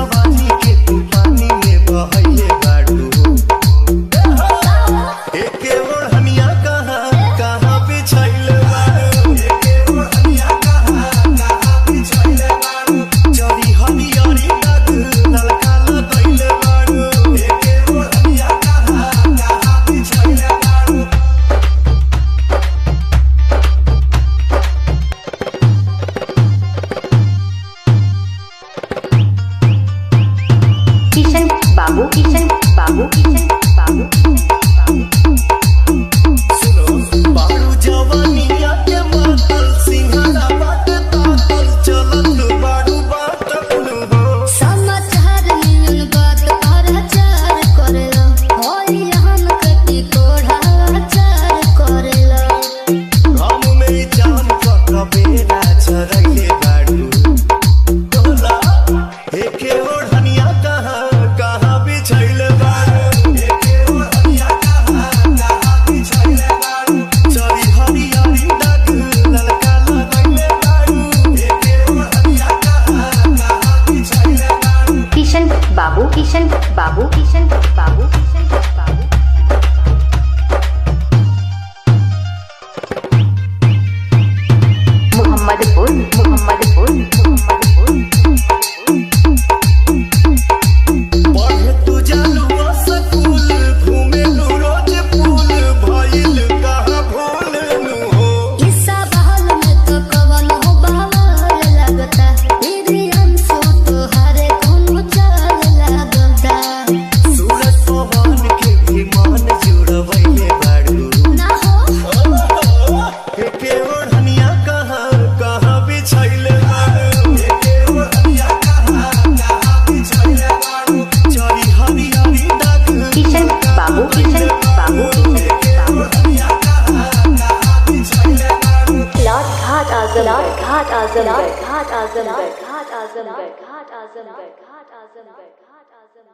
जवानी के तू पानी में बहैले बाड़ू एके ओढ़निया कहाँ कहाँ बिछैले बाड़ू एके ओढ़निया कहाँ बिछैले बाड़ू जरी हरियरी दाग ललका लगैले बाड़ू एके ओढ़निया कहाँ बिछैले बाड़ू। किशन बाबू किशन बाबू किशन बाबू सुनो बाड़ू जवानिया के मातल सिंघाड़ा बाट तातल चलत बाड़ू बाटल हो समाचार नियन बात प्रचार करेला होई हम कति तोड़ा चार करेला हम में जान कबेरा चरैले बाड़ू तोला एके ओढ़निया कहाँ कहाँ बिछैले बाड़ू एके ओढ़निया कहाँ बिछैले बाड़ू जरी हरियरी दाग ललका लगैले बाड़ू एके ओढ़निया कहाँ बिछैले बाड़ू। किशन बाबू किशन बाबू किशन बाबू किशन बाबू मोहम्मदपुर मोहम्मदपुर मोहम्मदपुर पढ़े तू जालू स्कूल घूमे लू रोज पुल भइल कहाँ भूल लू हो किस्सा बहल में तो कवन हो बहल लगता मेरी अंशु तोहरे कोनो चाल लगता सूरज पवन के भी मन जुड़वैले बाड़ू ना हो एके ओढ़निया कहाँ कहाँ बिछैले बाड़ू एके ओढ़निया कहाँ बिछैले बाड़ू जरी हरियरी दाग किशन बाबू किशन बाबू एके ओढ़निया कहाँ बिछैले बाड़ू। लाट घाट आजमगढ़ घाट आजमगढ़ घाट आजमगढ़ घाट आजमगढ़ घाट आजमगढ़ घाट आजमगढ़ घाट आजमगढ़